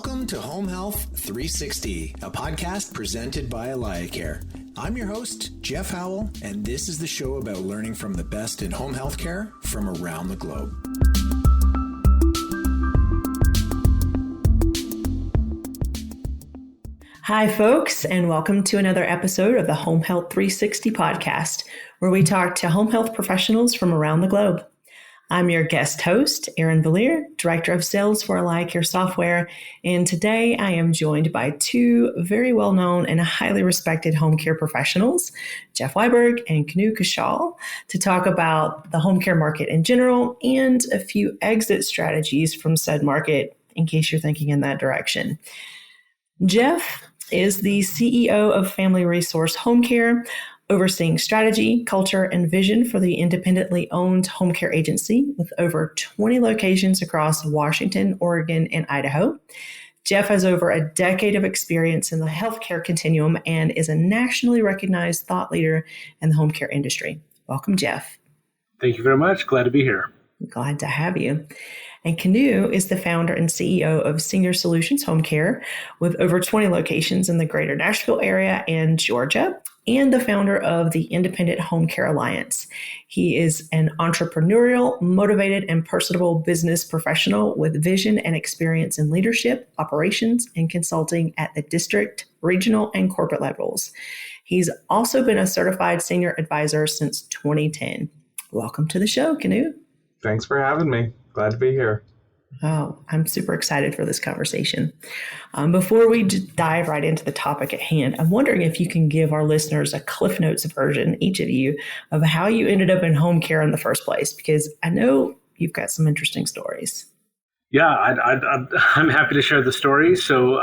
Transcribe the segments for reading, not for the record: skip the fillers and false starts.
Welcome to Home Health 360, a podcast presented by AlayaCare. I'm your host, Jeff Howell, and this is the show about learning from the best in home health care from around the globe. Hi, folks, and welcome to another episode of the Home Health 360 podcast, where we talk to home health professionals from around the globe. I'm your guest host, Erin Vallier, Director of Sales for AlayaCare Software, and today I am joined by two very well-known and highly respected home care professionals, Jeff Wiberg and Kunu Kashal, to talk about the home care market in general and a few exit strategies from said market, in case you're thinking in that direction. Jeff is the CEO of Family Resource Home Care, overseeing strategy, culture, and vision for the independently owned home care agency with over 20 locations across Washington, Oregon, and Idaho. Jeff has over a decade of experience in the healthcare continuum and is a nationally recognized thought leader in the home care industry. Welcome, Jeff. Thank you very much. Glad to be here. Glad to have you. And Kunu is the founder and CEO of Senior Solutions Home Care with over 20 locations in the greater Nashville area and Georgia, and the founder of the Independent Home Care Alliance. He is an entrepreneurial, motivated, and personable business professional with vision and experience in leadership, operations, and consulting at the district, regional, and corporate levels. He's also been a certified senior advisor since 2010. Welcome to the show, Kunu. Thanks for having me. Glad to be here. Oh, I'm super excited for this conversation. Before we dive right into the topic at hand, I'm wondering if you can give our listeners a Cliff Notes version, each of you, of how you ended up in home care in the first place, because I know you've got some interesting stories. Yeah, I'm happy to share the story. So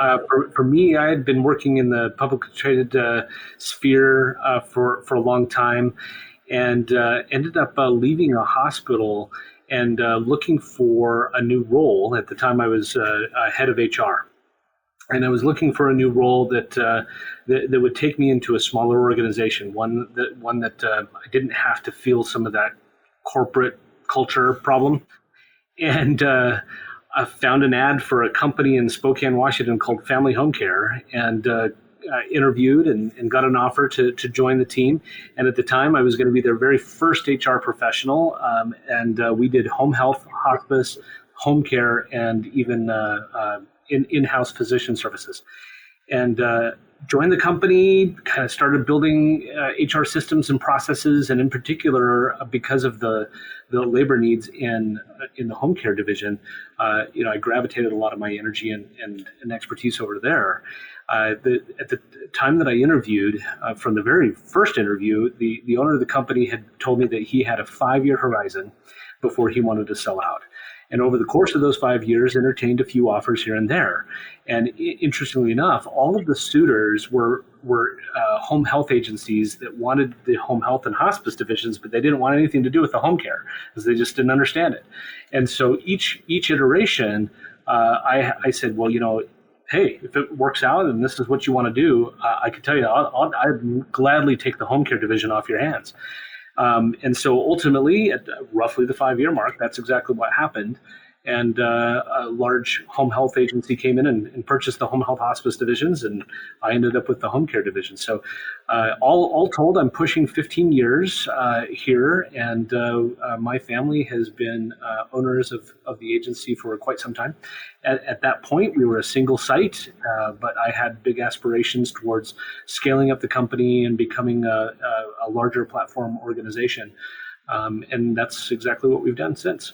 for me, I had been working in the publicly traded sphere for a long time and ended up leaving a hospital and looking for a new role. At the time, I was head of HR, and I was looking for a new role that would take me into a smaller organization, one that I didn't have to feel some of that corporate culture problem. And I found an ad for a company in Spokane, Washington called Family Home Care, and interviewed and got an offer to join the team. And at the time, I was going to be their very first HR professional. And we did home health, hospice, home care, and even in-house physician services. And joined the company, kind of started building HR systems and processes. And in particular, because of the labor needs in the home care division, I gravitated a lot of my energy and expertise over there. At the time that I interviewed, from the very first interview, the owner of the company had told me that he had a 5-year horizon before he wanted to sell out. And over the course of those 5 years, entertained a few offers here and there. And interestingly enough, all of the suitors were home health agencies that wanted the home health and hospice divisions, but they didn't want anything to do with the home care because they just didn't understand it. And so each iteration, I said, well, hey, if it works out and this is what you want to do, I can tell you, I'd gladly take the home care division off your hands. And so ultimately, at roughly the 5-year mark, that's exactly what happened. And a large home health agency came in and purchased the home health hospice divisions, and I ended up with the home care division. So all told, I'm pushing 15 years here, and my family has been owners of the agency for quite some time. At that point, we were a single site, but I had big aspirations towards scaling up the company and becoming a larger platform organization. And that's exactly what we've done since.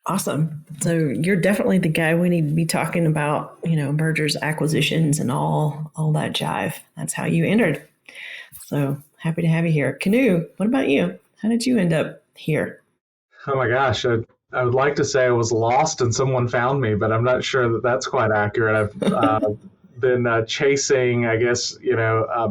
Awesome. So you're definitely the guy we need to be talking about, mergers, acquisitions, and all that jive. That's how you entered. So happy to have you here. Kunu, what about you? How did you end up here? Oh my gosh. I would like to say I was lost and someone found me, but I'm not sure that that's quite accurate. I've been chasing, I guess,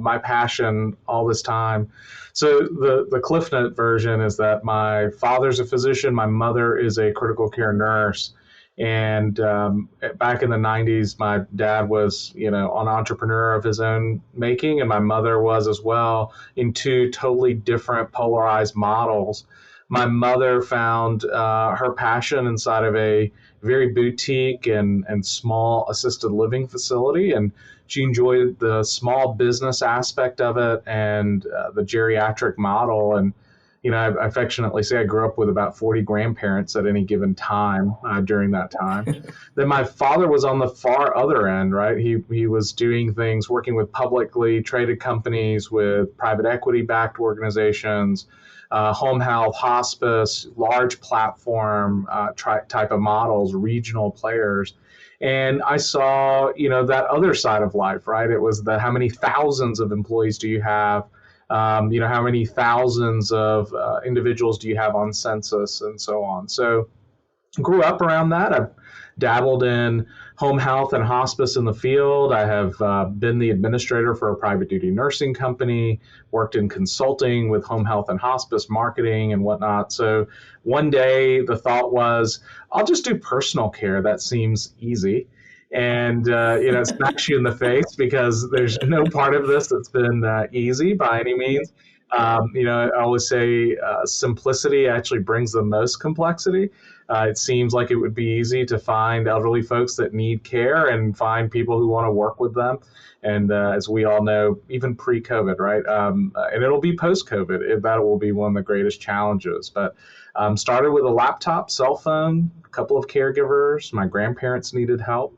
my passion all this time. So the Cliff Note version is that my father's a physician, my mother is a critical care nurse. And back in the 90s, my dad was, an entrepreneur of his own making, and my mother was as well, in two totally different polarized models. my mother found her passion inside of a very boutique and small assisted living facility. And she enjoyed the small business aspect of it and the geriatric model. And I affectionately say I grew up with about 40 grandparents at any given time during that time. Then my father was on the far other end, right? He was doing things, working with publicly traded companies, with private equity-backed organizations, home health, hospice, large platform type of models, regional players. And I saw, that other side of life, right? It was how many thousands of employees do you have? How many thousands of individuals do you have on census and so on. So grew up around that. I've dabbled in home health and hospice in the field. I have been the administrator for a private duty nursing company, worked in consulting with home health and hospice marketing and whatnot. So one day the thought was, I'll just do personal care. That seems easy. And, it smacks you in the face because there's no part of this that's been easy by any means. I always say simplicity actually brings the most complexity. It seems like it would be easy to find elderly folks that need care and find people who want to work with them. And as we all know, even pre-COVID, right? And it'll be post-COVID, that will be one of the greatest challenges. But started with a laptop, cell phone, a couple of caregivers. My grandparents needed help.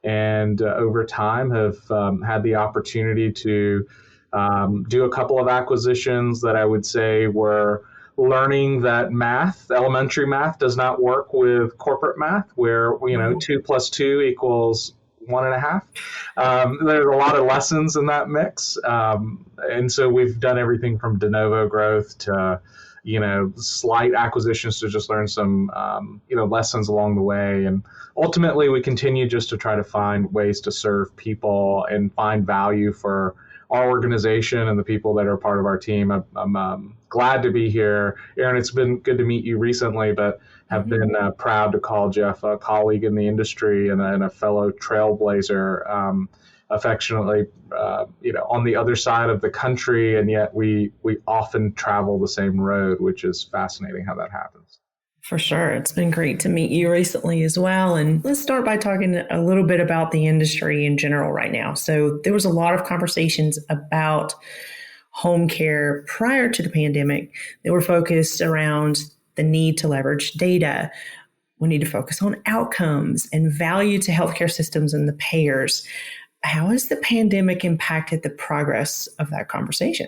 And over time have had the opportunity to do a couple of acquisitions that I would say were learning that elementary math does not work with corporate math, where 2 + 2 = 1.5. There's a lot of lessons in that mix, and so we've done everything from de novo growth to slight acquisitions to just learn some lessons along the way. And ultimately we continue just to try to find ways to serve people and find value for our organization and the people that are part of our team. I'm glad to be here. Erin, it's been good to meet you recently, but have been proud to call Jeff a colleague in the industry and a fellow trailblazer, affectionately, on the other side of the country, and yet we often travel the same road, which is fascinating how that happens. For sure. It's been great to meet you recently as well. And let's start by talking a little bit about the industry in general right now. So there was a lot of conversations about home care prior to the pandemic that were focused around the need to leverage data. We need to focus on outcomes and value to healthcare systems and the payors. How has the pandemic impacted the progress of that conversation?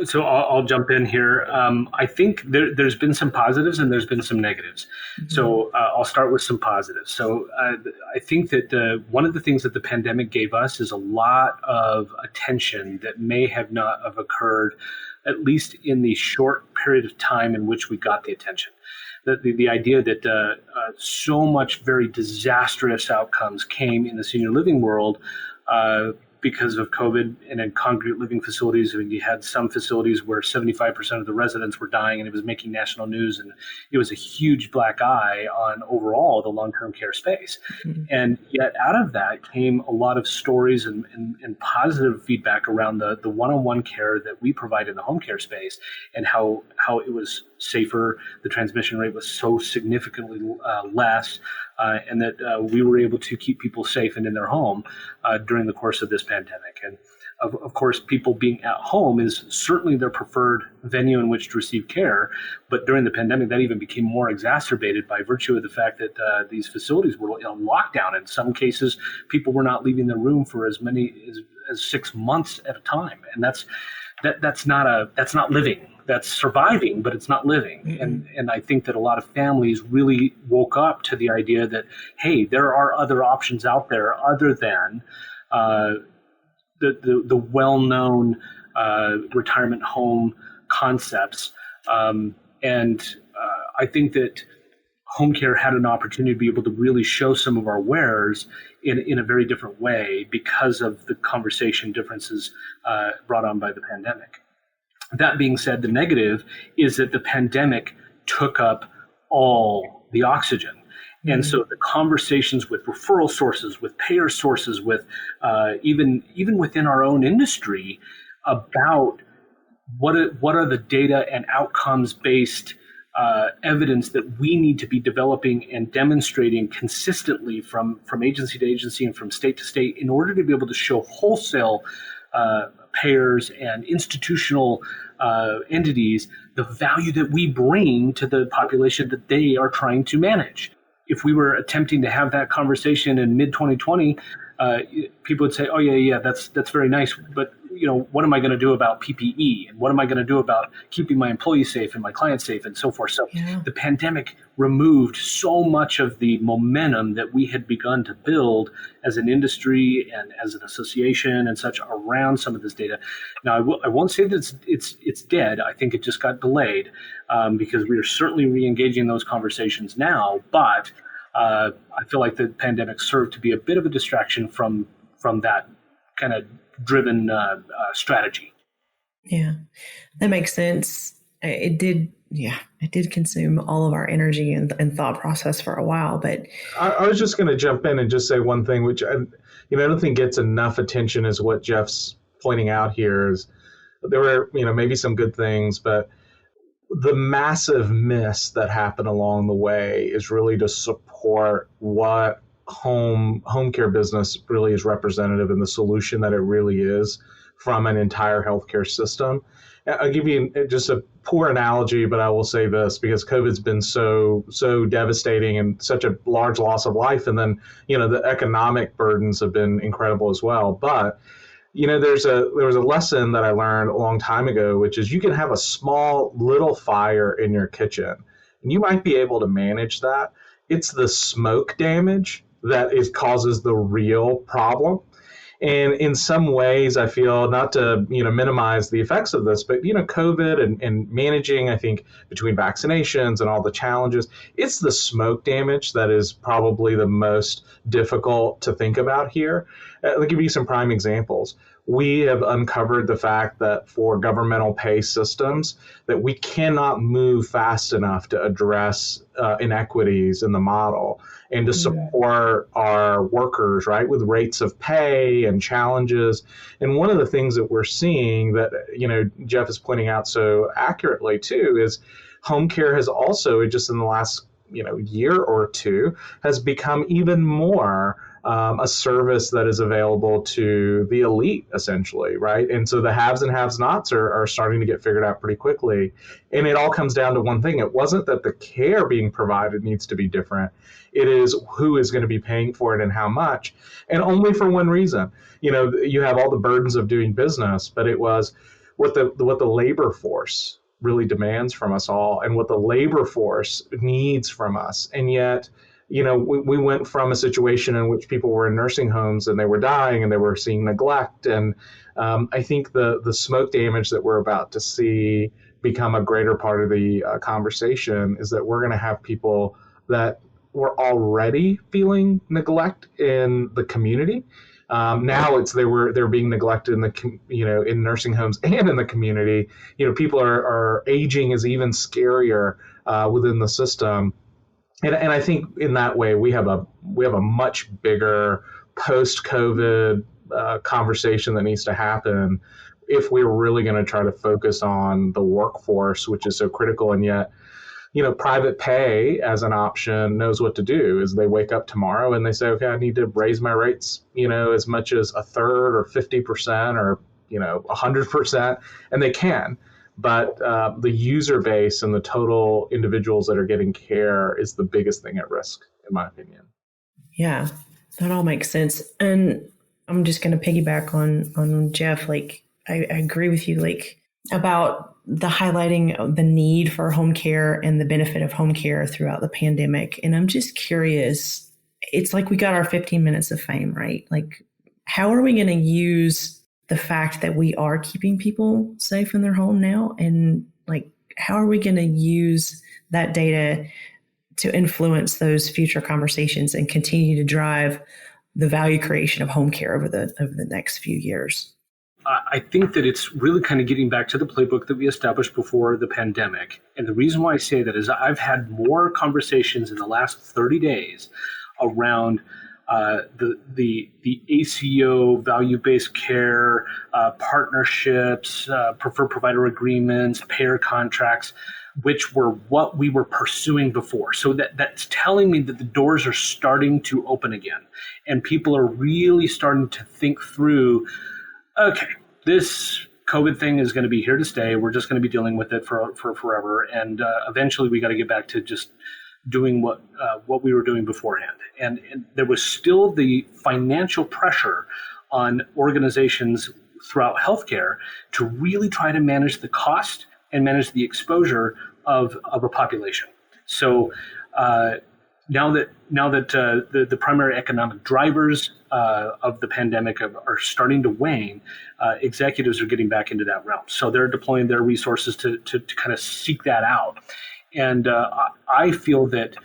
So I'll jump in here. I think there's been some positives and there's been some negatives. Mm-hmm. So I'll start with some positives. So I think that one of the things that the pandemic gave us is a lot of attention that may have not have occurred, at least in the short period of time in which we got the attention. The idea that so much very disastrous outcomes came in the senior living world because of COVID, and in congregate living facilities. I mean, you had some facilities where 75% of the residents were dying, and it was making national news, and it was a huge black eye on overall the long-term care space. Mm-hmm. And yet out of that came a lot of stories and positive feedback around the one-on-one care that we provide in the home care space, and how it was safer, the transmission rate was so significantly less, and that we were able to keep people safe and in their home during the course of this pandemic. And of course, people being at home is certainly their preferred venue in which to receive care. But during the pandemic, that even became more exacerbated by virtue of the fact that these facilities were on lockdown. In some cases, people were not leaving their room for as many as 6 months at a time. And that's not living. That's surviving, but it's not living. Mm-hmm. And I think that a lot of families really woke up to the idea that, hey, there are other options out there other than the well-known retirement home concepts. And I think that home care had an opportunity to be able to really show some of our wares in a very different way because of the conversation differences brought on by the pandemic. That being said, the negative is that the pandemic took up all the oxygen. Mm-hmm. And so the conversations with referral sources, with payer sources, with even within our own industry about what are the data and outcomes-based evidence that we need to be developing and demonstrating consistently from agency to agency and from state to state in order to be able to show wholesale payers and institutional entities the value that we bring to the population that they are trying to manage. If we were attempting to have that conversation in mid-2020, people would say, "Oh yeah, that's very nice, but what am I going to do about PPE, and what am I going to do about keeping my employees safe and my clients safe, and so forth?" So the pandemic removed so much of the momentum that we had begun to build as an industry and as an association and such around some of this data. Now, I won't say that it's dead. I think it just got delayed because we are certainly re-engaging those conversations now, but I feel like the pandemic served to be a bit of a distraction from that kind of driven strategy. Yeah, that makes sense. It did consume all of our energy and thought process for a while. But I was just going to jump in and just say one thing, which I don't think gets enough attention, is what Jeff's pointing out here. Is there were maybe some good things, but the massive miss that happened along the way is really to support what home care business really is representative in the solution that it really is from an entire healthcare system. I'll give you just a poor analogy, but I will say this, because COVID's been so devastating and such a large loss of life, and then the economic burdens have been incredible as well. But there was a lesson that I learned a long time ago, which is you can have a small little fire in your kitchen, and you might be able to manage that. It's the smoke damage that causes the real problem. And in some ways, I feel, not to minimize the effects of this, but COVID and managing, I think, between vaccinations and all the challenges, it's the smoke damage that is probably the most difficult to think about here. I'll give you some prime examples. We have uncovered the fact that for governmental pay systems, that we cannot move fast enough to address inequities in the model and to support our workers, right, with rates of pay and challenges. And one of the things that we're seeing that, Jeff is pointing out so accurately too, is home care has also, just in the last, year or two, has become even more a service that is available to the elite, essentially, right? And so the haves and have-nots are starting to get figured out pretty quickly. And it all comes down to one thing. It wasn't that the care being provided needs to be different. It is who is going to be paying for it and how much, and only for one reason. You have all the burdens of doing business, but it was what the labor force really demands from us all and what the labor force needs from us. And yet, we went from a situation in which people were in nursing homes and they were dying and they were seeing neglect. And I think the smoke damage that we're about to see become a greater part of the conversation is that we're going to have people that were already feeling neglect in the community. Now they're being neglected in nursing homes and in the community. People are aging is even scarier within the system. And I think in that way we have a much bigger post-COVID conversation that needs to happen if we're really going to try to focus on the workforce, which is so critical. And yet, private pay as an option knows what to do. Is they wake up tomorrow and they say, okay, I need to raise my rates, as much as a third or 50% or 100%, and they can. But the user base and the total individuals that are getting care is the biggest thing at risk, in my opinion. Yeah, that all makes sense. And I'm just going to piggyback on Jeff. Like, I agree with you, about the highlighting of the need for home care and the benefit of home care throughout the pandemic. And I'm just curious, it's like we got our 15 minutes of fame, right? How are we going to use the fact that we are keeping people safe in their home now? And how are we going to use that data to influence those future conversations and continue to drive the value creation of home care over the next few years? I think that it's really kind of getting back to the playbook that we established before the pandemic. And the reason why I say that is I've had more conversations in the last 30 days around the ACO, value-based care, partnerships, preferred provider agreements, payer contracts, which were what we were pursuing before. So that's telling me that the doors are starting to open again, and people are really starting to think through, okay, this COVID thing is going to be here to stay. We're just going to be dealing with it for forever, and eventually we got to get back to just doing what we were doing beforehand. And there was still the financial pressure on organizations throughout healthcare to really try to manage the cost and manage the exposure of a population. So now that the primary economic drivers of the pandemic are starting to wane, executives are getting back into that realm. So they're deploying their resources to kind of seek that out. And I feel that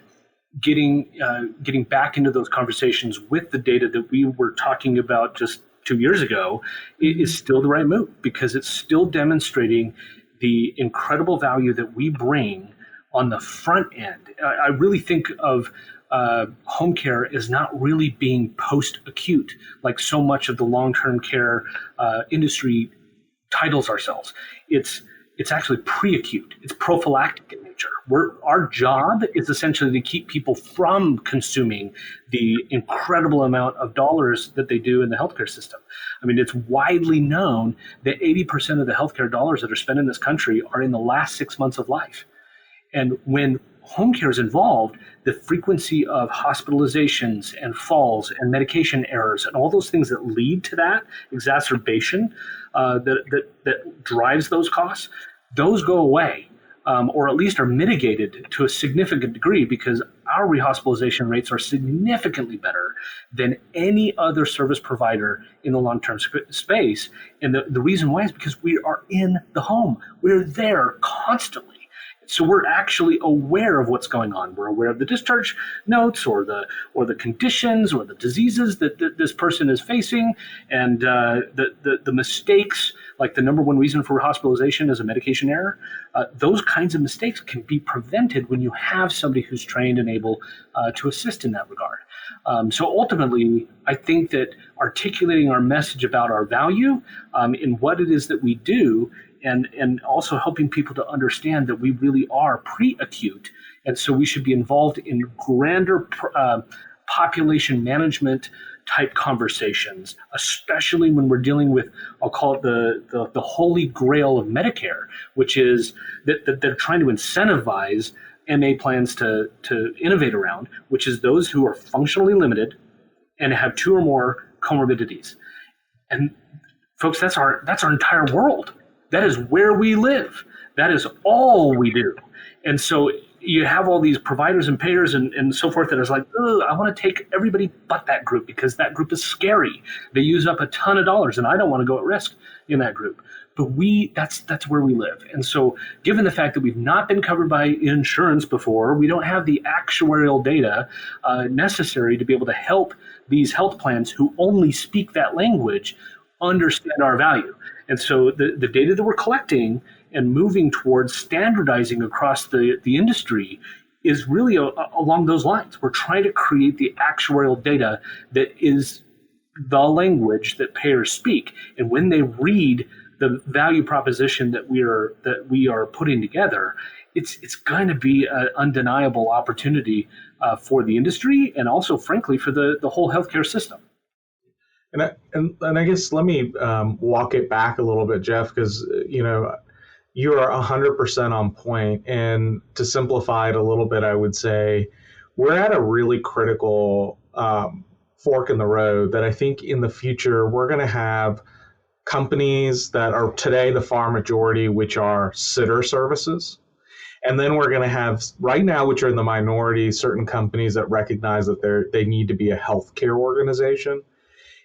getting back into those conversations with the data that we were talking about just 2 years ago is still the right move, because it's still demonstrating the incredible value that we bring on the front end. I really think of home care as not really being post-acute, like so much of the long-term care industry titles ourselves. It's actually pre-acute. It's prophylactic in nature. Our job is essentially to keep people from consuming the incredible amount of dollars that they do in the healthcare system. I mean, it's widely known that 80% of the healthcare dollars that are spent in this country are in the last 6 months of life. And when home care is involved, the frequency of hospitalizations and falls and medication errors and all those things that lead to that exacerbation that drives those costs, those go away, or at least are mitigated to a significant degree, because our rehospitalization rates are significantly better than any other service provider in the long-term space. And the reason why is because we are in the home. We're there constantly. So we're actually aware of what's going on. We're aware of the discharge notes or the conditions or the diseases that this person is facing, and the mistakes, like the number one reason for hospitalization is a medication error. Those kinds of mistakes can be prevented when you have somebody who's trained and able to assist in that regard. So ultimately, I think that articulating our message about our value in what it is that we do, and also helping people to understand that we really are pre-acute, and so we should be involved in grander population management type conversations, especially when we're dealing with, I'll call it the holy grail of Medicare, which is that they're trying to incentivize MA plans to innovate around, which is those who are functionally limited and have 2 or more comorbidities. And folks, that's our entire world. That is where we live. That is all we do. And so you have all these providers and payers and so forth that is like, I want to take everybody but that group because that group is scary. They use up a ton of dollars and I don't want to go at risk in that group. But that's where we live. And so given the fact that we've not been covered by insurance before, we don't have the actuarial data necessary to be able to help these health plans who only speak that language understand our value. And so the data that we're collecting and moving towards standardizing across the industry is really along those lines. We're trying to create the actuarial data that is the language that payers speak. And when they read the value proposition that we are putting together, it's going to be an undeniable opportunity for the industry and also, frankly, for the whole healthcare system. And I guess let me walk it back a little bit, Jeff, because you are 100% on point. And to simplify it a little bit, I would say we're at a really critical fork in the road that I think in the future we're going to have companies that are today the far majority, which are sitter services. And then we're going to have right now, which are in the minority, certain companies that recognize that they need to be a healthcare organization.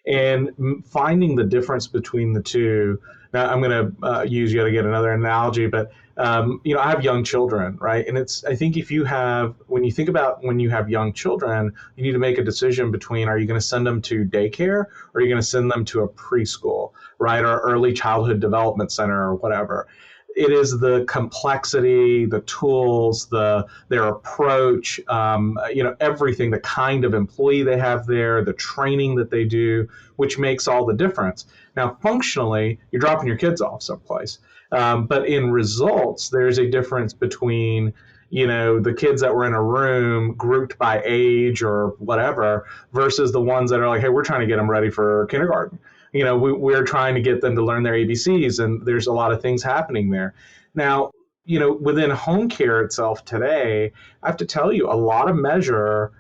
And finding the difference between the two. Now, I'm going to use yet again another analogy, but I have young children, right? And I think when you think about when you have young children, you need to make a decision between, are you going to send them to daycare or are you going to send them to a preschool, right? Or early childhood development center or whatever. it is the complexity, the tools, their approach, everything, the kind of employee they have there, the training that they do, which makes all the difference. Now, functionally, you're dropping your kids off someplace. But in results, there's a difference between, the kids that were in a room grouped by age or whatever versus the ones that are like, hey, we're trying to get them ready for kindergarten. We're trying to get them to learn their ABCs, and there's a lot of things happening there. Now, within home care itself today, I have to tell you, a lot of measure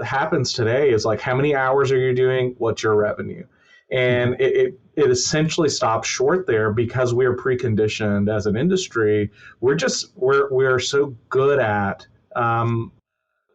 happens today is like, how many hours are you doing? What's your revenue? And it essentially stops short there because we are preconditioned as an industry. We're so good at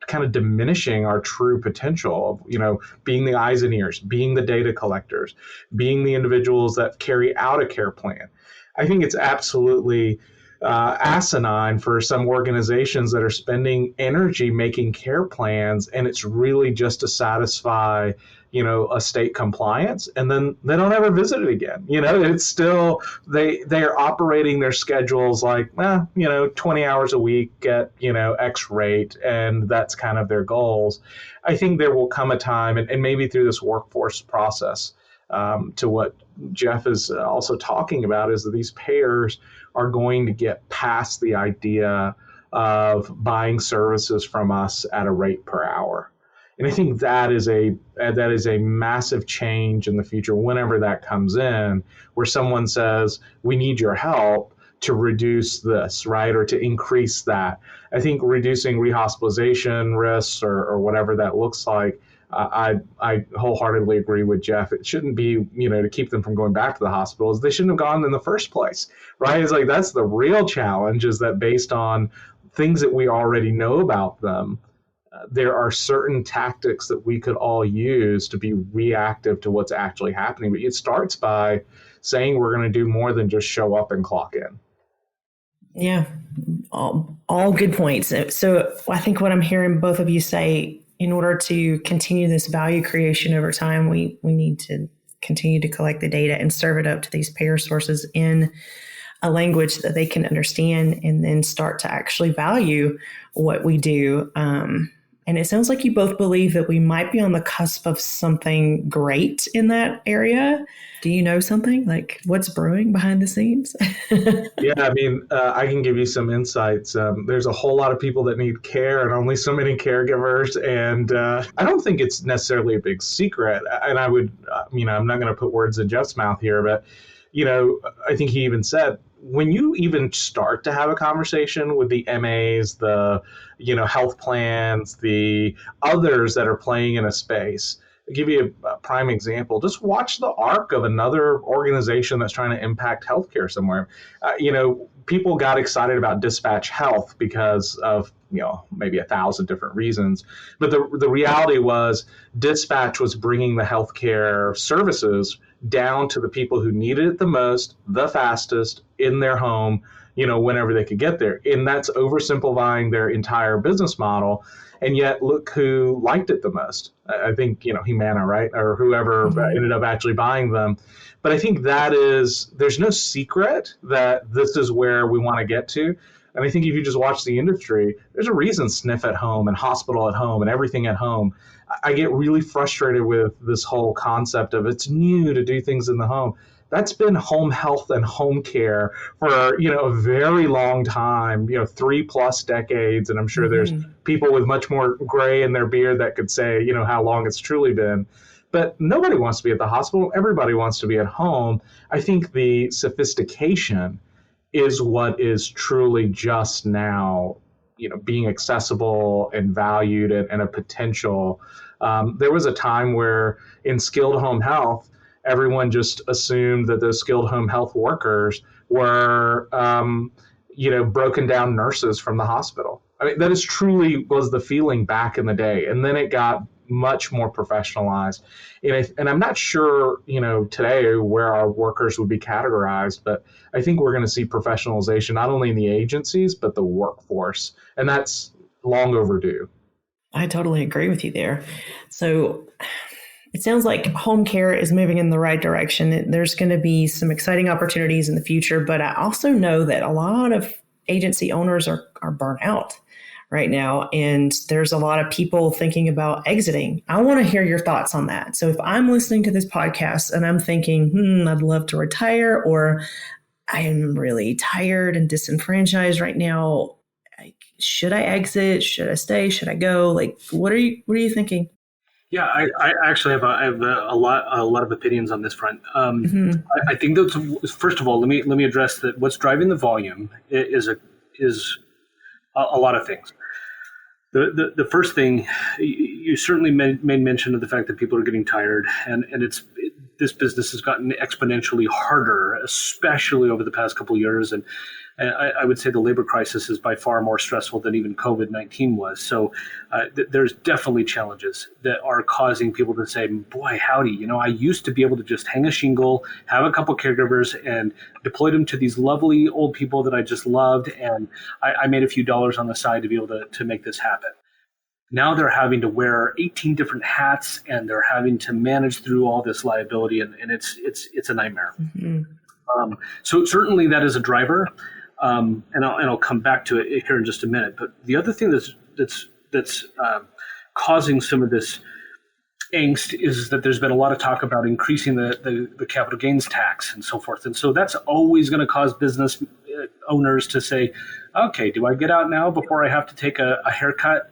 kind of diminishing our true potential of, being the eyes and ears, being the data collectors, being the individuals that carry out a care plan. I think it's absolutely asinine for some organizations that are spending energy making care plans, and it's really just to satisfy a state compliance, and then they don't ever visit it again. It's still, they are operating their schedules like, 20 hours a week at, X rate, and that's kind of their goals. I think there will come a time, and maybe through this workforce process, to what Jeff is also talking about, is that these payers are going to get past the idea of buying services from us at a rate per hour. And I think that is a massive change in the future whenever that comes in, where someone says, we need your help to reduce this, right, or to increase that. I think reducing rehospitalization risks or whatever that looks like, I wholeheartedly agree with Jeff. It shouldn't be, to keep them from going back to the hospitals. They shouldn't have gone in the first place, right? It's like, that's the real challenge, is that based on things that we already know about them, there are certain tactics that we could all use to be reactive to what's actually happening. But it starts by saying we're going to do more than just show up and clock in. Yeah, all good points. So I think what I'm hearing both of you say, in order to continue this value creation over time, we need to continue to collect the data and serve it up to these payer sources in a language that they can understand, and then start to actually value what we do. And it sounds like you both believe that we might be on the cusp of something great in that area. Do you know something, like what's brewing behind the scenes? Yeah, I can give you some insights. There's a whole lot of people that need care, and only so many caregivers. And I don't think it's necessarily a big secret. And I would, I'm not going to put words in Jeff's mouth here, but, I think he even said, when you even start to have a conversation with the MAs, the, health plans, the others that are playing in a space, I'll give you a prime example. Just watch the arc of another organization that's trying to impact healthcare somewhere. People got excited about Dispatch Health because of, maybe 1,000 different reasons. But the reality was Dispatch was bringing the healthcare services down to the people who needed it the most, the fastest, in their home, whenever they could get there. And that's oversimplifying their entire business model. And yet, look who liked it the most. I think, Humana, right? Or whoever ended up actually buying them. But I think there's no secret that this is where we want to get to. And I think if you just watch the industry, there's a reason SNF at home and hospital at home and everything at home. I get really frustrated with this whole concept of it's new to do things in the home. That's been home health and home care for, a very long time, 3+ decades. And I'm sure there's people with much more gray in their beard that could say, how long it's truly been. But nobody wants to be at the hospital. Everybody wants to be at home. I think the sophistication is what is truly just now, being accessible and valued and a potential. There was a time where in skilled home health, everyone just assumed that those skilled home health workers were, broken down nurses from the hospital. That is truly was the feeling back in the day. And then it got much more professionalized. And I'm not sure, today where our workers would be categorized, but I think we're going to see professionalization, not only in the agencies, but the workforce. And that's long overdue. I totally agree with you there. So It sounds like home care is moving in the right direction. There's going to be some exciting opportunities in the future, but I also know that a lot of agency owners are burnt out right now, and there's a lot of people thinking about exiting. I want to hear your thoughts on that. So if I'm listening to this podcast and I'm thinking, I'd love to retire, or I am really tired and disenfranchised right now, like, should I exit? Should I stay? Should I go? Like, what are you thinking? Yeah, I actually have a lot of opinions on this front. I think that, first of all, let me address that. What's driving the volume is a lot of things. The first thing, you certainly made mention of the fact that people are getting tired, and this business has gotten exponentially harder, especially over the past couple of years. And I would say the labor crisis is by far more stressful than even COVID-19 was. So there's definitely challenges that are causing people to say, boy, howdy, I used to be able to just hang a shingle, have a couple caregivers, and deploy them to these lovely old people that I just loved. And I made a few dollars on the side to be able to make this happen. Now they're having to wear 18 different hats, and they're having to manage through all this liability, and it's a nightmare. Mm-hmm. So certainly that is a driver. And I'll come back to it here in just a minute. But the other thing that's causing some of this angst is that there's been a lot of talk about increasing the capital gains tax and so forth. And so that's always going to cause business owners to say, okay, do I get out now before I have to take a haircut?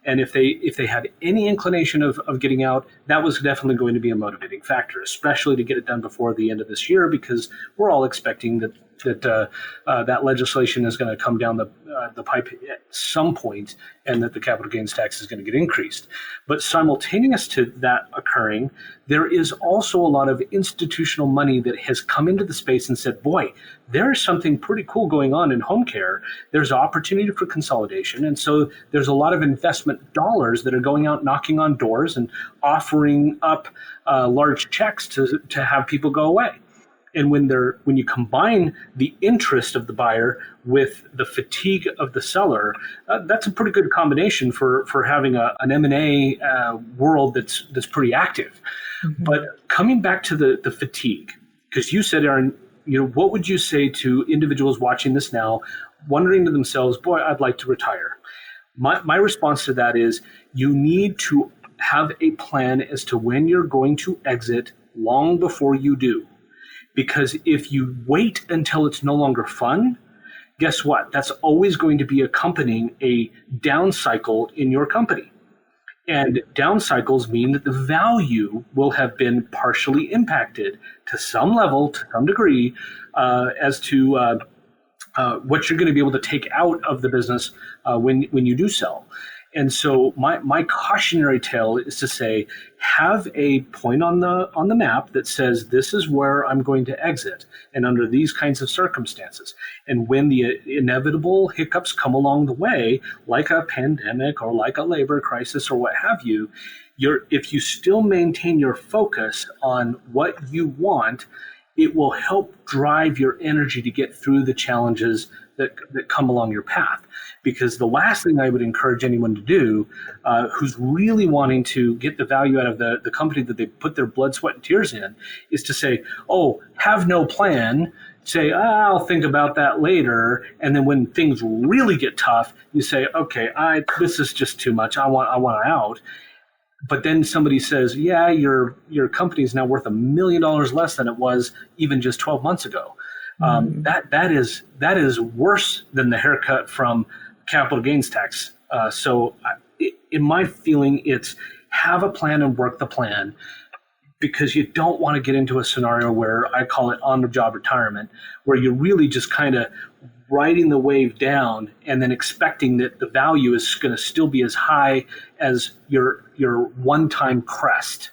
And if they had any inclination of getting out, that was definitely going to be a motivating factor, especially to get it done before the end of this year, because we're all expecting that legislation is going to come down the pipe at some point, and that the capital gains tax is going to get increased. But simultaneous to that occurring, there is also a lot of institutional money that has come into the space and said, boy, there is something pretty cool going on in home care. There's opportunity for consolidation. And so there's a lot of investment dollars that are going out, knocking on doors and offering up large checks to have people go away. And when you combine the interest of the buyer with the fatigue of the seller, that's a pretty good combination for having an M&A world that's pretty active. Mm-hmm. But coming back to the fatigue, because you said, Erin, what would you say to individuals watching this now, wondering to themselves, boy, I'd like to retire? My response to that is, you need to have a plan as to when you're going to exit long before you do. Because if you wait until it's no longer fun, guess what? That's always going to be accompanying a down cycle in your company. And down cycles mean that the value will have been partially impacted to some level, to some degree, as to what you're going to be able to take out of the business when you do sell. And so my cautionary tale is to say, have a point on the map that says, this is where I'm going to exit, and under these kinds of circumstances. And when the inevitable hiccups come along the way, like a pandemic or like a labor crisis or what have you, if you still maintain your focus on what you want, it will help drive your energy to get through the challenges that come along your path. Because the last thing I would encourage anyone to do who's really wanting to get the value out of the company that they put their blood, sweat, and tears in is to say, oh, have no plan, say, I'll think about that later. And then when things really get tough, you say, okay, this is just too much. I want out. But then somebody says, yeah, your company is now worth $1 million less than it was even just 12 months ago. That is worse than the haircut from capital gains tax. So in my feeling, it's have a plan and work the plan, because you don't want to get into a scenario where I call it on-the-job retirement, where you're really just kind of riding the wave down and then expecting that the value is going to still be as high as your one-time crest.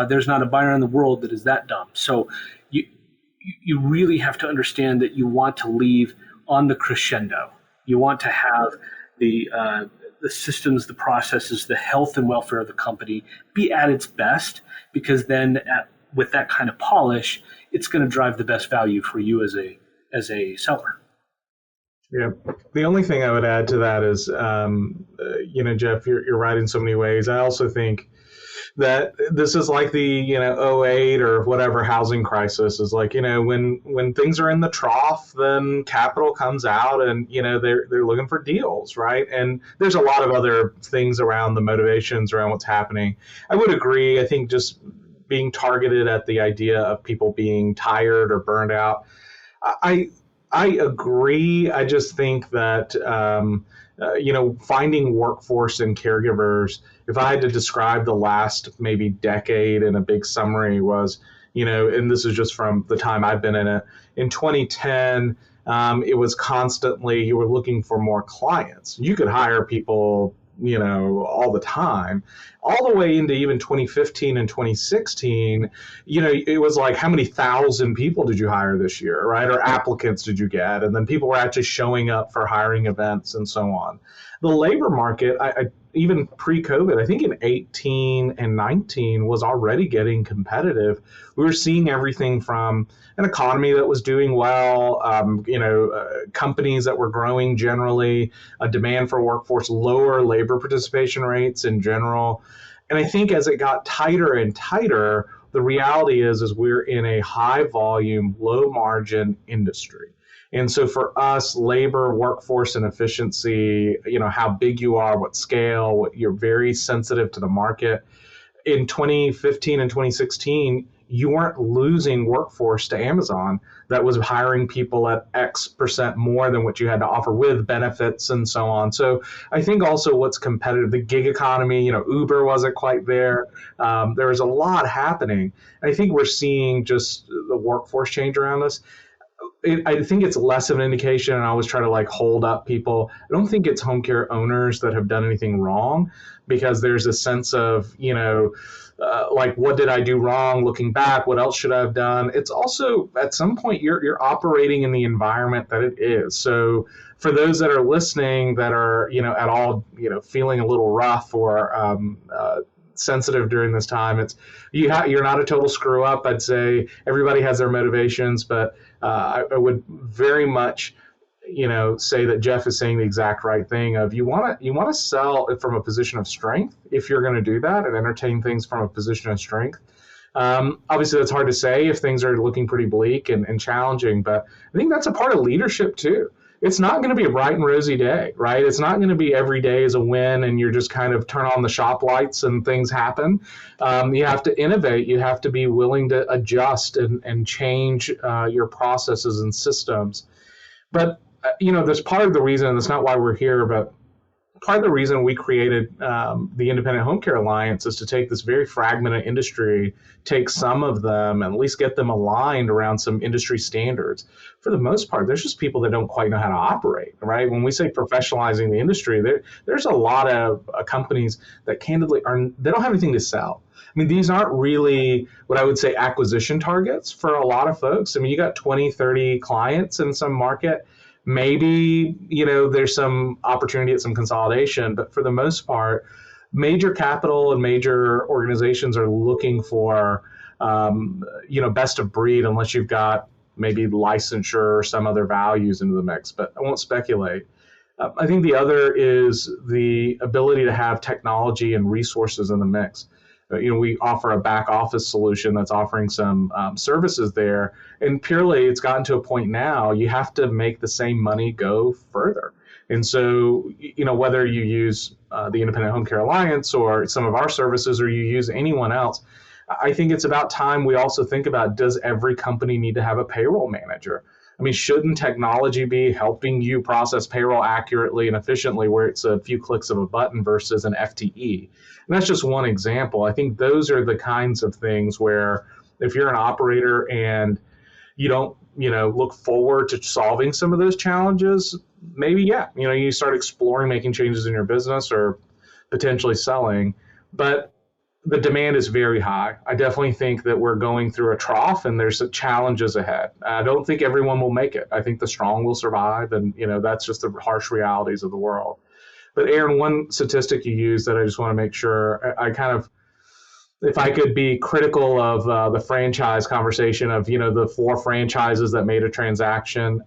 There's not a buyer in the world that is that dumb. So you really have to understand that you want to leave on the crescendo. You want to have the systems, the processes, the health and welfare of the company be at its best, because then with that kind of polish, it's going to drive the best value for you as a seller. Yeah. The only thing I would add to that is, Jeff, you're right in so many ways. I also think that this is like the '08 or whatever housing crisis is like. When things are in the trough, then capital comes out and they're looking for deals, right? And there's a lot of other things around the motivations around what's happening. I would agree. I think just being targeted at the idea of people being tired or burned out, I agree. I just think that finding workforce and caregivers, if I had to describe the last maybe decade in a big summary, was, and this is just from the time I've been in it, in 2010, it was constantly, you were looking for more clients. You could hire people, all the time, all the way into even 2015 and 2016, it was like, how many thousand people did you hire this year, right? Or applicants did you get? And then people were actually showing up for hiring events and so on. The labor market, I even pre-COVID, I think in 18 and 19 was already getting competitive. We were seeing everything from an economy that was doing well, companies that were growing generally, a demand for workforce, lower labor participation rates in general. And I think as it got tighter and tighter, the reality is we're in a high volume, low margin industry. And so for us, labor, workforce, and efficiency, how big you are, what scale, you're very sensitive to the market. In 2015 and 2016, you weren't losing workforce to Amazon that was hiring people at X% more than what you had to offer with benefits and so on. So I think also what's competitive, the gig economy, Uber wasn't quite there. There was a lot happening. I think we're seeing just the workforce change around us. I think it's less of an indication, and I always try to hold up people. I don't think it's home care owners that have done anything wrong, because there's a sense of, what did I do wrong? Looking back, what else should I have done? It's also, at some point, you're operating in the environment that it is. So for those that are listening that are, at all, feeling a little rough or sensitive during this time, it's you're not a total screw up. I'd say everybody has their motivations, but I would very much say that Jeff is saying the exact right thing of you want to sell it from a position of strength if you're going to do that and entertain things from a position of strength. Obviously that's hard to say if things are looking pretty bleak and challenging, but I think that's a part of leadership too. It's not going to be a bright and rosy day, right? It's not going to be every day is a win and you're just kind of turn on the shop lights and things happen. You have to innovate. You have to be willing to adjust and change your processes and systems. But, there's part of the reason, and that's not why we're here, but part of the reason we created the Independent Home Care Alliance is to take this very fragmented industry, take some of them, and at least get them aligned around some industry standards. For the most part, there's just people that don't quite know how to operate, right? When we say professionalizing the industry, there's a lot of companies that candidly they don't have anything to sell. I mean, these aren't really what I would say acquisition targets for a lot of folks. I mean, you got 20, 30 clients in some market. Maybe, there's some opportunity at some consolidation, but for the most part, major capital and major organizations are looking for, best of breed, unless you've got maybe licensure or some other values into the mix, but I won't speculate. I think the other is the ability to have technology and resources in the mix. We offer a back office solution that's offering some services there. And purely, it's gotten to a point now, you have to make the same money go further. And so, whether you use the Independent Home Care Alliance or some of our services, or you use anyone else, I think it's about time we also think about, does every company need to have a payroll manager? I mean, shouldn't technology be helping you process payroll accurately and efficiently where it's a few clicks of a button versus an FTE? And that's just one example. I think those are the kinds of things where if you're an operator and you don't, look forward to solving some of those challenges, maybe, you start exploring making changes in your business or potentially selling. But the demand is very high. I definitely think that we're going through a trough and there's challenges ahead. I don't think everyone will make it. I think the strong will survive. And, that's just the harsh realities of the world. But Erin, one statistic you used that I just want to make sure I kind of, if I could be critical of the franchise conversation of, the 4 franchises that made a transaction,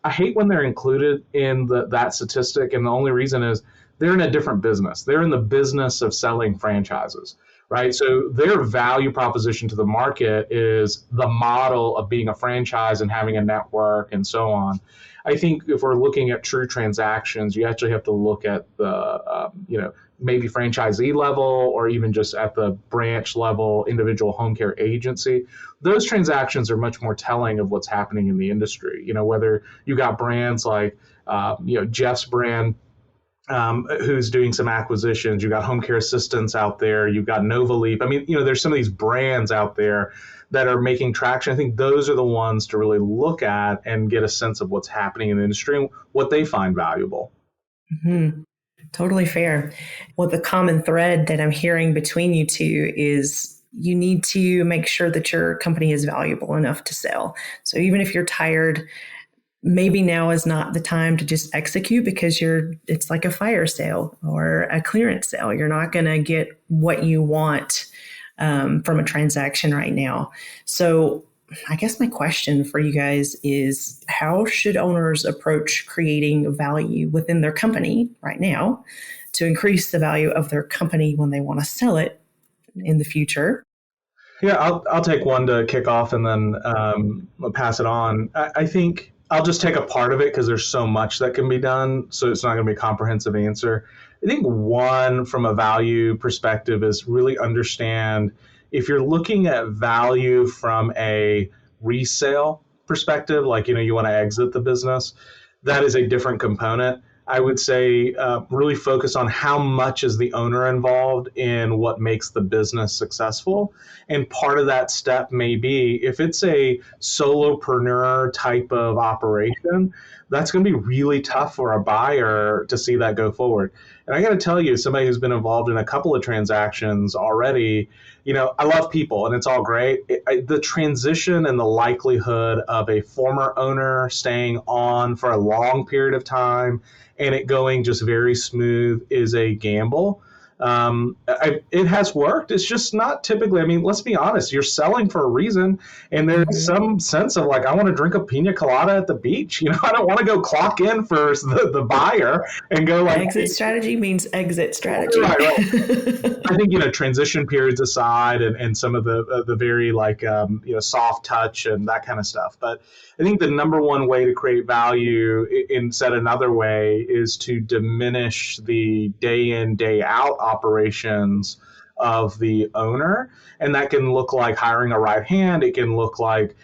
I hate when they're included in that statistic. And the only reason is they're in a different business. They're in the business of selling franchises, right? So their value proposition to the market is the model of being a franchise and having a network and so on. I think if we're looking at true transactions, you actually have to look at the, maybe franchisee level or even just at the branch level, individual home care agency. Those transactions are much more telling of what's happening in the industry. Whether you got brands like, Jeff's brand, who's doing some acquisitions. You got Home Care Assistants out there. You've got Novaleap. I mean, there's some of these brands out there that are making traction. I think those are the ones to really look at and get a sense of what's happening in the industry and what they find valuable. Mm-hmm. Totally fair. Well, the common thread that I'm hearing between you two is you need to make sure that your company is valuable enough to sell. So even if you're tired, maybe now is not the time to just execute because it's like a fire sale or a clearance sale. You're not going to get what you want from a transaction right now. So I guess my question for you guys is, how should owners approach creating value within their company right now to increase the value of their company when they want to sell it in the future? Yeah, I'll take one to kick off and then I'll pass it on. I think I'll just take a part of it because there's so much that can be done. So it's not going to be a comprehensive answer. I think one, from a value perspective, is really understand if you're looking at value from a resale perspective, like, you want to exit the business, that is a different component. I would say really focus on how much is the owner involved in what makes the business successful. And part of that step may be, if it's a solopreneur type of operation, that's going to be really tough for a buyer to see that go forward. And I got to tell you, somebody who's been involved in a couple of transactions already, I love people and it's all great. The transition and the likelihood of a former owner staying on for a long period of time and it going just very smooth is a gamble. It has worked. It's just not typically, let's be honest, you're selling for a reason. And there's some sense of like, I want to drink a pina colada at the beach. I don't want to go clock in for the buyer and go like. Exit strategy means exit strategy. Right. I think, transition periods aside and some of the very like, soft touch and that kind of stuff. But I think the number one way to create value, in said another way, is to diminish the day in, day out operations of the owner. And that can look like hiring a right hand. It can look like,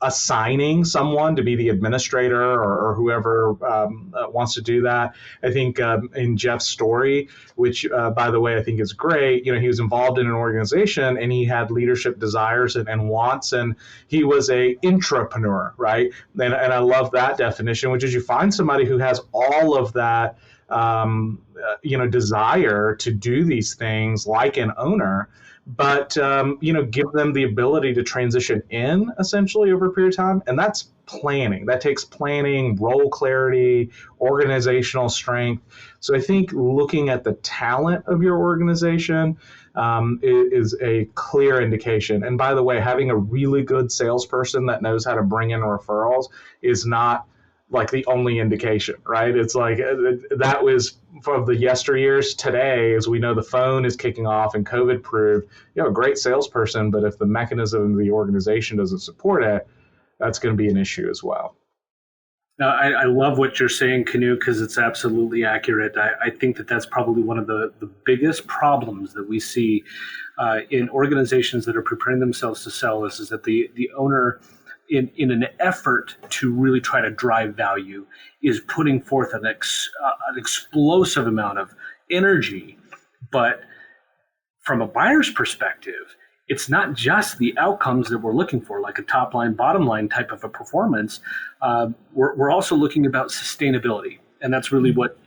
assigning someone to be the administrator or whoever wants to do that. I think in Jeff's story, which, by the way, I think is great, he was involved in an organization and he had leadership desires and wants, and he was a intrapreneur, right? And I love that definition, which is you find somebody who has all of that desire to do these things like an owner, but, give them the ability to transition in essentially over a period of time. And that's planning. That takes planning, role clarity, organizational strength. So I think looking at the talent of your organization is a clear indication. And by the way, having a really good salesperson that knows how to bring in referrals is not like the only indication, right? It's like that was from the yesteryears. Today, as we know, the phone is kicking off and COVID proved, a great salesperson, but if the mechanism of the organization doesn't support it, that's going to be an issue as well. Now, I love what you're saying, Kunu, because it's absolutely accurate. I think that's probably one of the biggest problems that we see in organizations that are preparing themselves to sell is that the owner, in an effort to really try to drive value, is putting forth an explosive amount of energy. But from a buyer's perspective, it's not just the outcomes that we're looking for, like a top line, bottom line type of a performance. We're also looking about sustainability. And that's really what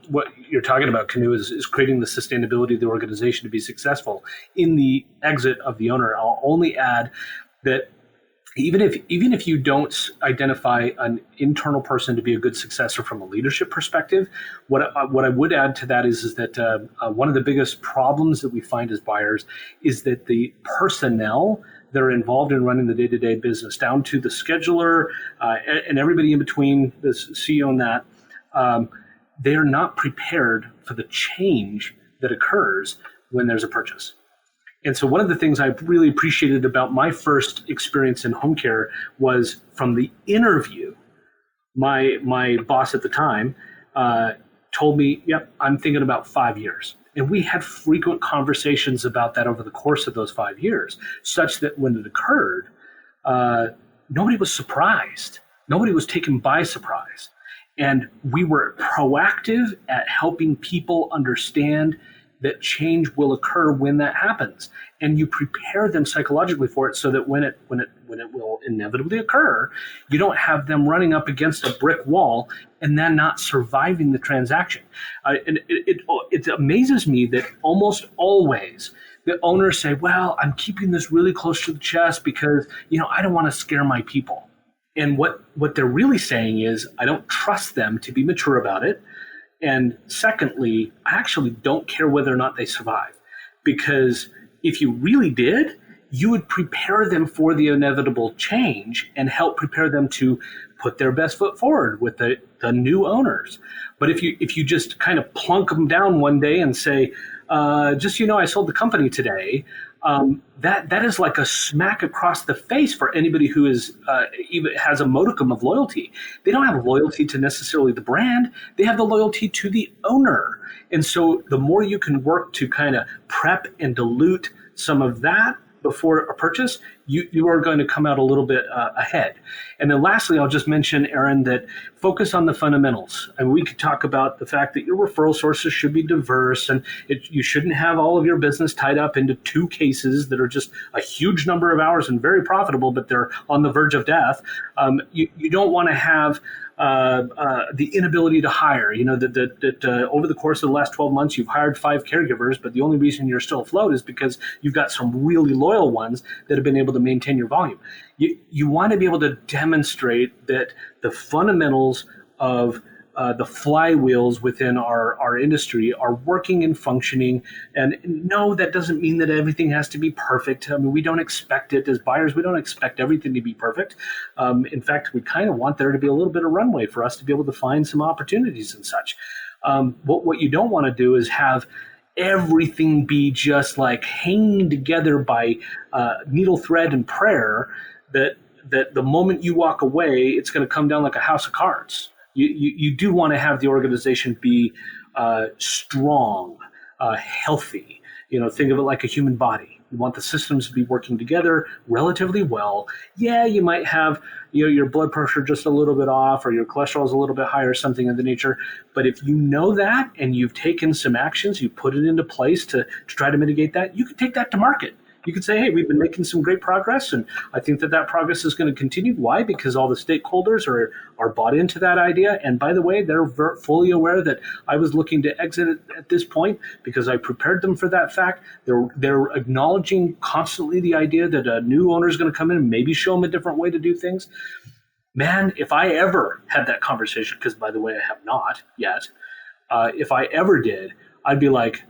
you're talking about, Kunu, is creating the sustainability of the organization to be successful. In the exit of the owner, I'll only add that even if you don't identify an internal person to be a good successor from a leadership perspective, what I would add to that is that one of the biggest problems that we find as buyers is that the personnel that are involved in running the day-to-day business, down to the scheduler and everybody in between, the CEO and that, they are not prepared for the change that occurs when there's a purchase. And so one of the things I really appreciated about my first experience in home care was from the interview, my boss at the time told me, yep, I'm thinking about 5 years. And we had frequent conversations about that over the course of those 5 years, such that when it occurred, nobody was surprised. Nobody was taken by surprise. And we were proactive at helping people understand that change will occur when that happens. And you prepare them psychologically for it so that when it will inevitably occur, you don't have them running up against a brick wall and then not surviving the transaction. And it amazes me that almost always the owners say, well, I'm keeping this really close to the chest because, I don't want to scare my people. And what they're really saying is, I don't trust them to be mature about it. And secondly, I actually don't care whether or not they survive. Because if you really did, you would prepare them for the inevitable change and help prepare them to put their best foot forward with the new owners. But if you just kind of plunk them down one day and say, just I sold the company today, that is like a smack across the face for anybody who is even has a modicum of loyalty. They don't have loyalty to necessarily the brand. They have the loyalty to the owner. And so the more you can work to kind of prep and dilute some of that before a purchase, you are going to come out a little bit ahead. And then lastly, I'll just mention, Erin, that focus on the fundamentals. And we could talk about the fact that your referral sources should be diverse, and you shouldn't have all of your business tied up into 2 cases that are just a huge number of hours and very profitable, but they're on the verge of death. You don't want to have the inability to hire. That over the course of the last 12 months, you've hired 5 caregivers, but the only reason you're still afloat is because you've got some really loyal ones that have been able to maintain your volume. You want to be able to demonstrate that the fundamentals of the flywheels within our industry are working and functioning. And no, that doesn't mean that everything has to be perfect. I mean, we don't expect it as buyers. We don't expect everything to be perfect. In fact, we kind of want there to be a little bit of runway for us to be able to find some opportunities and such. What you don't want to do is have everything be just like hanging together by needle thread and prayer, that the moment you walk away, it's going to come down like a house of cards. You do want to have the organization be strong, healthy. Think of it like a human body. You want the systems to be working together relatively well. Yeah, you might have your blood pressure just a little bit off, or your cholesterol is a little bit higher, something of the nature. But if you know that and you've taken some actions, you put it into place to try to mitigate that, you can take that to market. You could say, hey, we've been making some great progress, and I think that progress is going to continue. Why? Because all the stakeholders are bought into that idea. And by the way, they're fully aware that I was looking to exit at this point because I prepared them for that fact. They're acknowledging constantly the idea that a new owner is going to come in and maybe show them a different way to do things. Man, if I ever had that conversation, because by the way, I have not yet, if I ever did, I'd be like,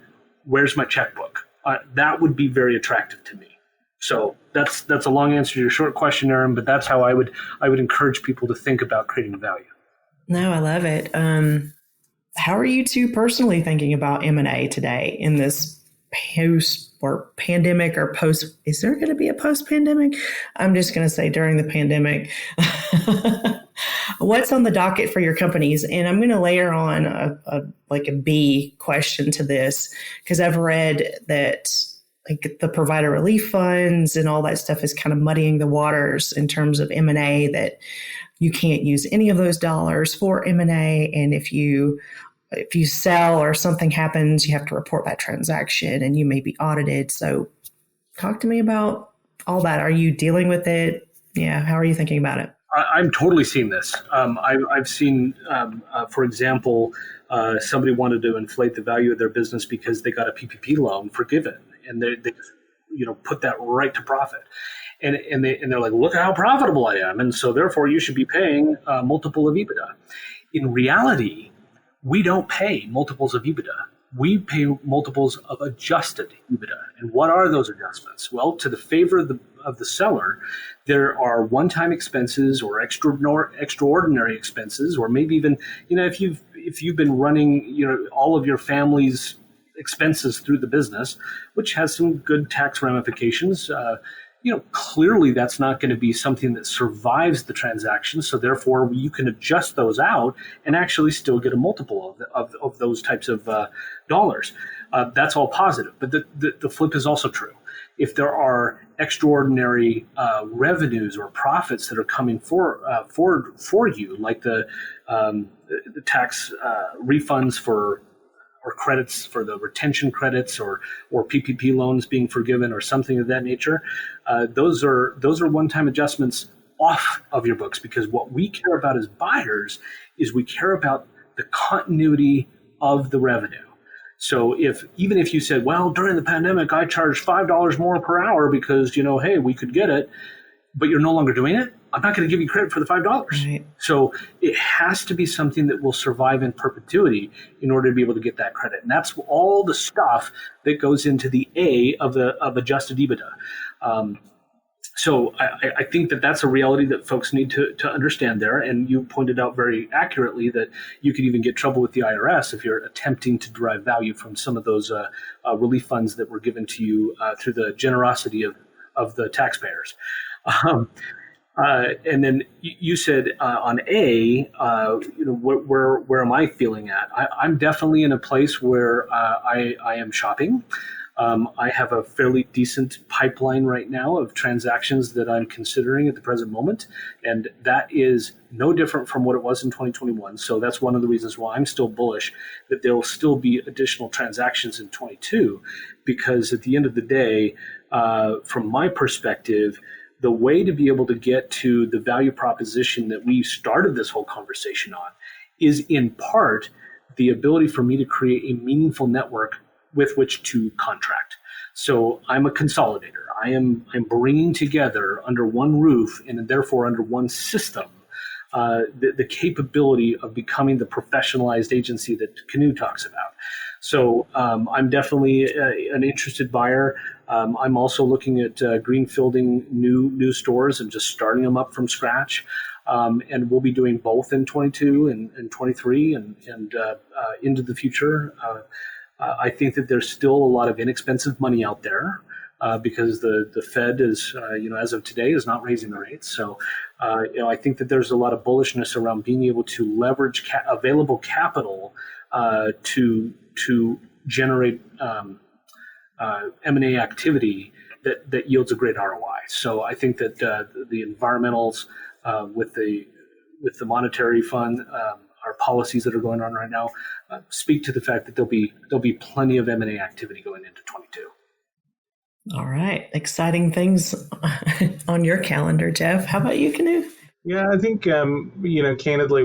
where's my checkbook? That would be very attractive to me. So that's a long answer to your short question, Erin, but that's how I would encourage people to think about creating value. No, I love it. How are you two personally thinking about M&A today in this post or pandemic or post? Is there going to be a post-pandemic? I'm just going to say during the pandemic. What's on the docket for your companies? And I'm going to layer on a B question to this, because I've read that like the provider relief funds and all that stuff is kind of muddying the waters in terms of M&A, that you can't use any of those dollars for M&A. And if you sell or something happens, you have to report that transaction and you may be audited. So talk to me about all that. Are you dealing with it? Yeah. How are you thinking about it? I'm totally seeing this. I've seen, for example, somebody wanted to inflate the value of their business because they got a PPP loan forgiven, and they put that right to profit. And they're like, look at how profitable I am, and so therefore you should be paying a multiple of EBITDA. In reality, we don't pay multiples of EBITDA. We pay multiples of adjusted EBITDA. And what are those adjustments? Well, to the favor of the seller, there are one-time expenses or extraordinary expenses, or maybe even, if you've been running, all of your family's expenses through the business, which has some good tax ramifications. Clearly that's not going to be something that survives the transaction. So therefore you can adjust those out and actually still get a multiple of those types of dollars. That's all positive. But the flip is also true. If there are extraordinary revenues or profits that are coming for you, like the tax refunds or credits for the retention credits or PPP loans being forgiven or something of that nature, those are one-time adjustments off of your books, because what we care about as buyers is we care about the continuity of the revenue. So even if you said, well, during the pandemic, I charged $5 more per hour because, hey, we could get it, but you're no longer doing it, I'm not going to give you credit for the $5. Right. So it has to be something that will survive in perpetuity in order to be able to get that credit. And that's all the stuff that goes into the A of adjusted EBITDA. So I think that that's a reality that folks need to understand there. And you pointed out very accurately that you could even get trouble with the IRS if you're attempting to derive value from some of those relief funds that were given to you through the generosity of the taxpayers. And then you said on A, where am I feeling at? I'm definitely in a place where I am shopping. I have a fairly decent pipeline right now of transactions that I'm considering at the present moment, and that is no different from what it was in 2021. So that's one of the reasons why I'm still bullish that there will still be additional transactions in 22, because at the end of the day, from my perspective, the way to be able to get to the value proposition that we started this whole conversation on is in part the ability for me to create a meaningful network with which to contract. So I'm a consolidator. I'm bringing together under one roof and therefore under one system the capability of becoming the professionalized agency that Kunu talks about. So I'm definitely an interested buyer. I'm also looking at greenfielding new stores and just starting them up from scratch. And we'll be doing both in 22 and 23 and into the future. I think that there's still a lot of inexpensive money out there because the Fed is, as of today, is not raising the rates. So, I think that there's a lot of bullishness around being able to leverage available capital to generate M&A activity that yields a great ROI. So I think that the environmentals with the monetary fund, our policies that are going on right now, speak to the fact that there'll be plenty of M&A activity going into 22. All right. Exciting things on your calendar, Jeff. How about you, Kunu? Yeah, I think, candidly,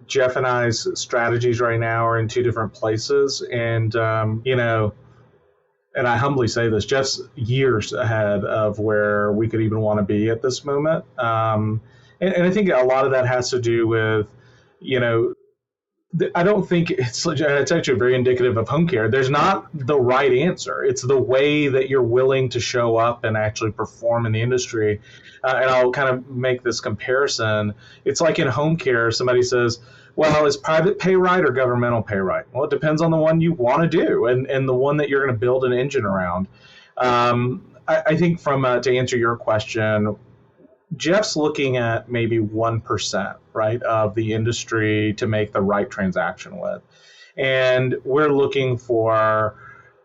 Jeff and I's strategies right now are in two different places. And, and I humbly say this, Jeff's years ahead of where we could even want to be at this moment. And I think a lot of that has to do with, I don't think it's actually very indicative of home care. There's not the right answer. It's the way that you're willing to show up and actually perform in the industry. And I'll kind of make this comparison. It's like in home care, somebody says, well, is private pay right or governmental pay right? Well, it depends on the one you want to do and the one that you're going to build an engine around. I think to answer your question, Jeff's looking at maybe 1%, right, of the industry to make the right transaction with. And we're looking for,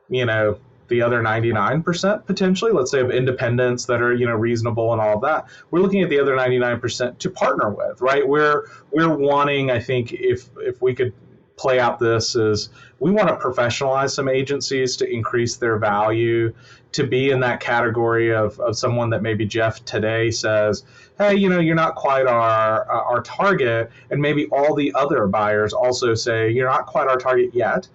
the other 99% potentially, let's say, of independents that are, reasonable and all of that. We're looking at the other 99% to partner with, right? We're wanting, I think, if we could play out this, is we want to professionalize some agencies to increase their value, to be in that category of someone that maybe Jeff today says, hey, you're not quite our target. And maybe all the other buyers also say, you're not quite our target yet.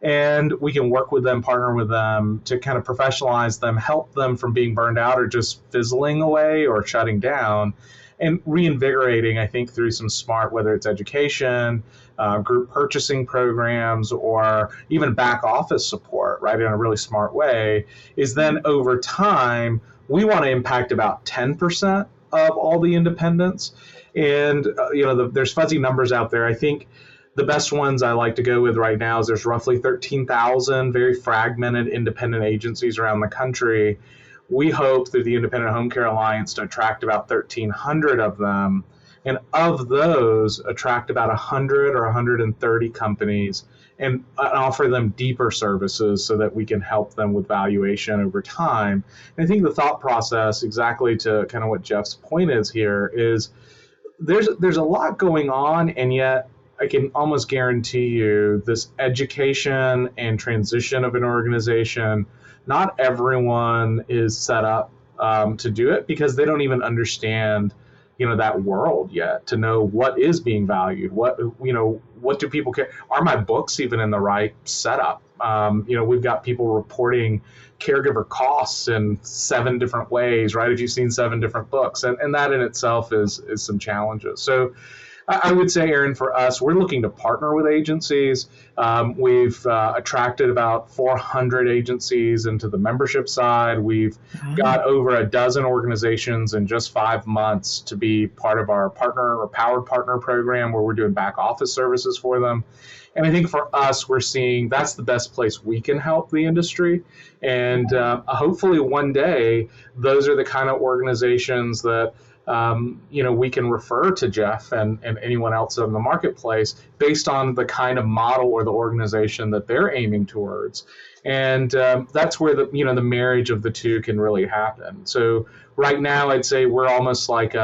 And we can work with them, partner with them to kind of professionalize them, help them from being burned out or just fizzling away or shutting down, and reinvigorating, I think, through some smart, whether it's education, group purchasing programs, or even back office support, right, in a really smart way, is then over time, we want to impact about 10% of all the independents. And, there's fuzzy numbers out there. I think the best ones I like to go with right now is there's roughly 13,000 very fragmented independent agencies around the country. We hope through the Independent Home Care Alliance to attract about 1,300 of them. And of those, attract about 100 or 130 companies and offer them deeper services so that we can help them with valuation over time. And I think the thought process, exactly to kind of what Jeff's point is here, is there's a lot going on, and yet I can almost guarantee you this education and transition of an organization, not everyone is set up to do it because they don't even understand that world yet, to know what is being valued, what do people care? Are my books even in the right setup? We've got people reporting caregiver costs in 7 different ways, right? If you've seen 7 different books, and that in itself is some challenges. So I would say, Erin, for us, we're looking to partner with agencies. We've attracted about 400 agencies into the membership side. We've got over a dozen organizations in just 5 months to be part of our partner or powered partner program, where we're doing back office services for them. And I think for us, we're seeing that's the best place we can help the industry. And hopefully one day, those are the kind of organizations that we can refer to Jeff and anyone else in the marketplace based on the kind of model or the organization that they're aiming towards. And that's where the marriage of the two can really happen. So right now, I'd say we're almost like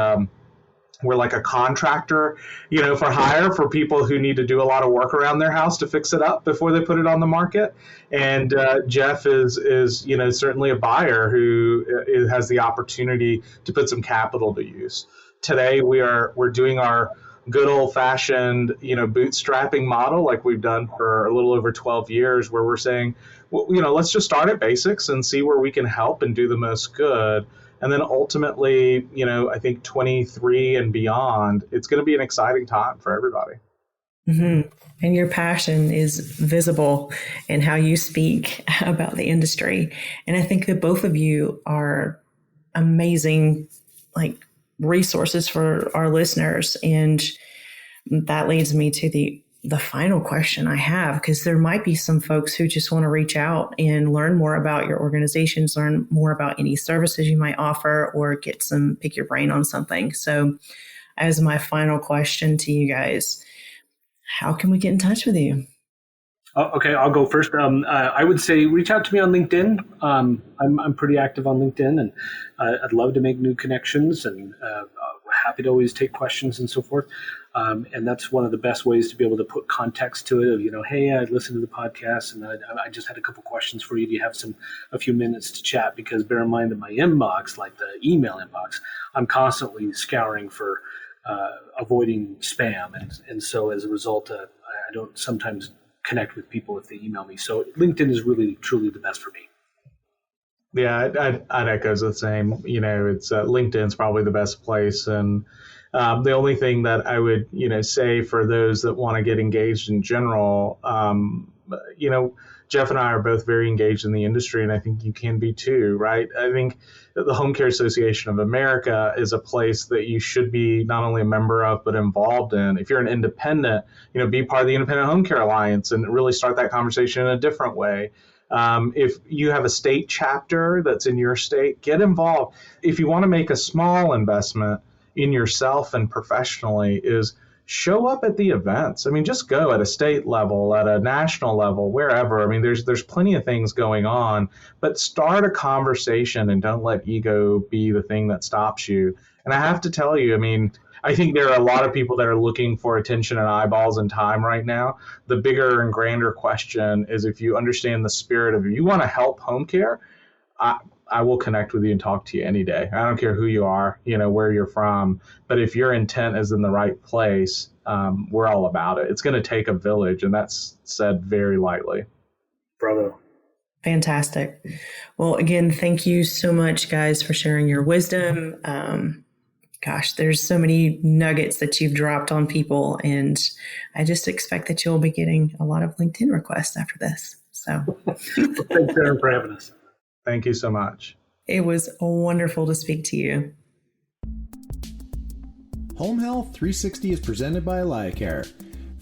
we're like a contractor, for hire for people who need to do a lot of work around their house to fix it up before they put it on the market. And Jeff is certainly a buyer who has the opportunity to put some capital to use. Today, we're doing our good old-fashioned, bootstrapping model like we've done for a little over 12 years, where we're saying, well, let's just start at basics and see where we can help and do the most good. And then ultimately, I think 23 and beyond, it's going to be an exciting time for everybody. Mm-hmm. And your passion is visible in how you speak about the industry. And I think that both of you are amazing, resources for our listeners. And that leads me to the final question I have, because there might be some folks who just want to reach out and learn more about your organizations, learn more about any services you might offer, or pick your brain on something. So as my final question to you guys, how can we get in touch with you? Okay, I'll go first. I would say reach out to me on LinkedIn. I'm pretty active on LinkedIn, and I'd love to make new connections, and happy to always take questions and so forth. And that's one of the best ways to be able to put context to it of, hey, I listened to the podcast and I just had a couple questions for you. Do you have a few minutes to chat? Because bear in mind that my inbox, like the email inbox, I'm constantly scouring for avoiding spam. And so as a result, I don't sometimes connect with people if they email me. So LinkedIn is really, truly the best for me. Yeah, I'd echo the same. It's LinkedIn's probably the best place. And the only thing that I would, say for those that want to get engaged in general, Jeff and I are both very engaged in the industry, and I think you can be too, right? I think the Home Care Association of America is a place that you should be not only a member of, but involved in. If you're an independent, be part of the Independent Home Care Alliance and really start that conversation in a different way. If you have a state chapter that's in your state, get involved. If you want to make a small investment in yourself and professionally, is show up at the events. Just go at a state level, at a national level, wherever. There's plenty of things going on, but start a conversation and don't let ego be the thing that stops you. And I have to tell you, I think there are a lot of people that are looking for attention and eyeballs and time right now. The bigger and grander question is, if you understand the spirit of, if you want to help home care, I will connect with you and talk to you any day. I don't care who you are, where you're from. But if your intent is in the right place, we're all about it. It's going to take a village, and that's said very lightly. Bravo. Fantastic. Well, again, thank you so much, guys, for sharing your wisdom. There's so many nuggets that you've dropped on people, and I just expect that you'll be getting a lot of LinkedIn requests after this. So thanks, Erin, for having us. Thank you so much. It was wonderful to speak to you. Home Health 360 is presented by AlayaCare.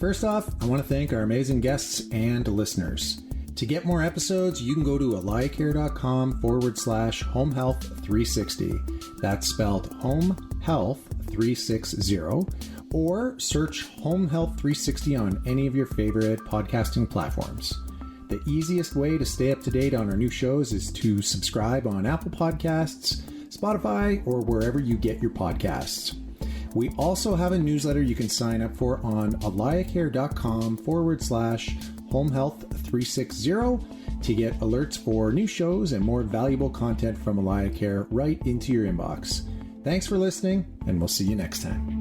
First off, I want to thank our amazing guests and listeners. To get more episodes, you can go to alliacare.com/homehealth360. That's spelled Home Health 360, or search Home Health 360 on any of your favorite podcasting platforms. The easiest way to stay up to date on our new shows is to subscribe on Apple Podcasts, Spotify, or wherever you get your podcasts. We also have a newsletter you can sign up for on alliacare.com/homehealth360 to get alerts for new shows and more valuable content from AlliaCare right into your inbox. Thanks for listening, and we'll see you next time.